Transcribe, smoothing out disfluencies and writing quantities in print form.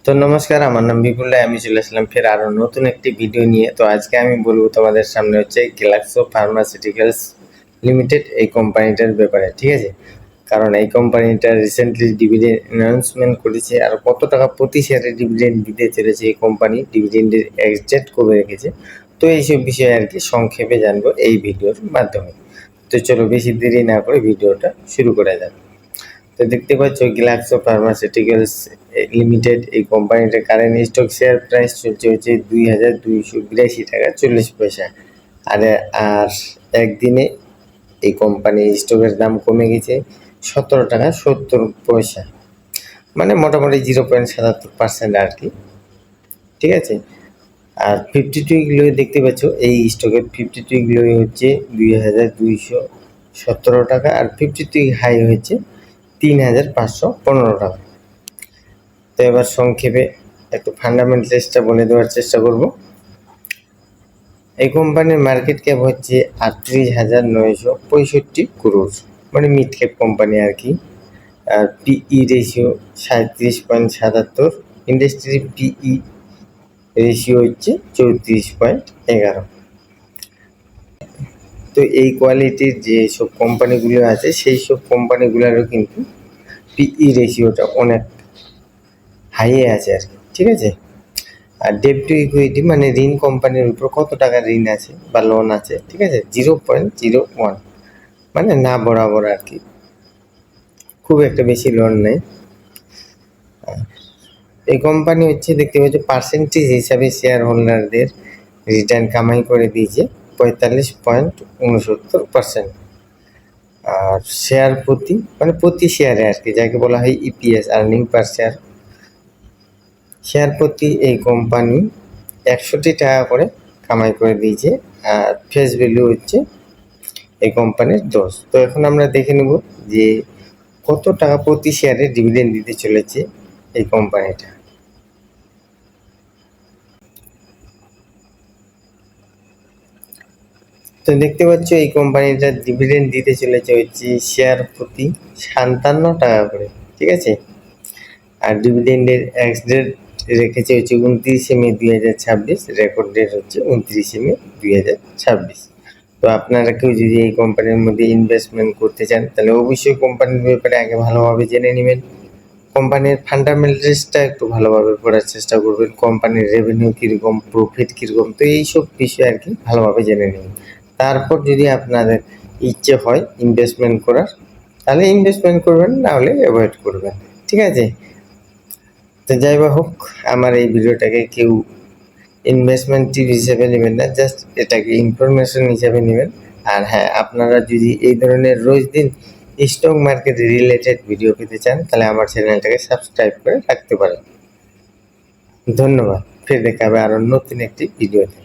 তো নমস্কার, আমার নাম বিপুল। আমি চলে আসলাম ফের আরও নতুন একটি ভিডিও নিয়ে। তো আজকে আমি বলবো তোমাদের সামনে হচ্ছে গ্ল্যাক্সো ফার্মাসিউটিক্যালস লিমিটেড এই কোম্পানিটার ব্যাপারে, ঠিক আছে? কারণ এই কোম্পানিটা রিসেন্টলি ডিভিডেন্ড অ্যানাউন্সমেন্ট করেছে, আর কত টাকা প্রতি শেয়ারে ডিভিডেন্ড দিতে চলেছে এই কোম্পানি, ডিভিডেন্ডের এক্সডেট কবে রেখেছে, তো এইসব বিষয়ে আর কি সংক্ষেপে জানবো এই ভিডিওর মাধ্যমে। তো চলো বেশি দেরি না করে ভিডিওটা শুরু করা যাক। তো দেখতে পাচ্ছ গ্ল্যাক্সো ফার্মাসিউটিক্যালস লিমিটেড এই কোম্পানিটার কারেন্ট স্টক শেয়ার প্রাইস চলছে হচ্ছে 2282 টাকা 40 পয়সা। আর একদিনে এই কোম্পানির স্টকের দাম কমে গেছে 17 টাকা 70 পয়সা, মানে মোটামুটি 0.77% আর কি, ঠিক আছে? আর 52 গুলো দেখতে পাচ্ছ এই স্টকের 52 গুলো হচ্ছে 2217 টাকা, আর 52 হাই হচ্ছে 3515 টাকা। তো এবার সংক্ষেপে একটু ফান্ডামেন্টালসটা বলে দেওয়ার চেষ্টা করব। এই কোম্পানির মার্কেট ক্যাপ হচ্ছে 38,965 crore, মানে মিড ক্যাপ কোম্পানি আর কি। আর পিই রেশিও 37.77, ইন্ডাস্ট্রি পিই রেশিও হচ্ছে 34.11। তো এই কোয়ালিটির যে সব কোম্পানিগুলো আছে সেই সব কোম্পানিগুলোরও কিন্তু পিই রেশিওটা অনেক হাইয়ে আছে আর কি, ঠিক আছে? আর ডেট টু ইকুইটি মানে ঋণ কোম্পানির উপর কত টাকা ঋণ আছে বা লোন আছে, ঠিক আছে, 0.01, মানে না বরাবর আর কি, খুব একটা বেশি লোন নেই। এই কোম্পানি হচ্ছে দেখতে পাচ্ছ পার্সেন্টেজ হিসাবে শেয়ার হোল্ডারদের রিটার্ন কামাই করে দিয়েছে 45.69%। আর শেয়ার প্রতি মানে প্রতি শেয়ারে আর কি, যাকে বলা হয় ইপিএস, আর্নিং পার শেয়ার, শেয়ার প্রতি এই কোম্পানি 61 টাকা করে কামাই করে দিয়েছে। আর ফেস ভ্যালু হচ্ছে এই কোম্পানির 10। তো এখন আমরা দেখে নেব যে কত টাকা প্রতি শেয়ারে ডিভিডেন্ড দিতে চলেছে এই কোম্পানিটা। তো দেখতে পাচ্ছ এই কোম্পানিটা ডিভিডেন্ড দিতে চলেছে হচ্ছে শেয়ার প্রতি 57 টাকা করে, ঠিক আছে? আর ডিভিডেন্ডের এক্স ডেট রেখেছে হচ্ছে 29শে মে 2026, রেকর্ড ডেট হচ্ছে 29শে মে 2026। তো আপনারা কেউ যদি এই কোম্পানির মধ্যে ইনভেস্টমেন্ট করতে চান তাহলে অবশ্যই কোম্পানির ব্যাপারে আগে ভালোভাবে জেনে নেবেন, কোম্পানির ফান্ডামেন্টালসটা একটু ভালোভাবে পড়ার চেষ্টা করবেন, কোম্পানির রেভিনিউ কীরকম, প্রফিট কীরকম, তো এইসব বিষয় আর কি ভালোভাবে জেনে নেবেন। তারপর যদি আপনাদের ইচ্ছে হয় ইনভেস্টমেন্ট করার তাহলে ইনভেস্টমেন্ট করবেন, না হলে অ্যাভয়েড করবেন, ঠিক আছে? তো যাই বা হোক, আমার এই ভিডিওটাকে কেউ ইনভেস্টমেন্ট টিপ হিসেবে নেবেন না, জাস্ট এটাকে ইনফরমেশন হিসেবে নেবেন। আর হ্যাঁ, আপনারা যদি এই ধরনের রোজ দিন স্টক মার্কেট রিলেটেড ভিডিও পেতে চান তাহলে আমার চ্যানেলটাকে সাবস্ক্রাইব করে রাখতে পারেন। ধন্যবাদ, ফের দেখা হবে আরও নতুন একটি ভিডিওতে।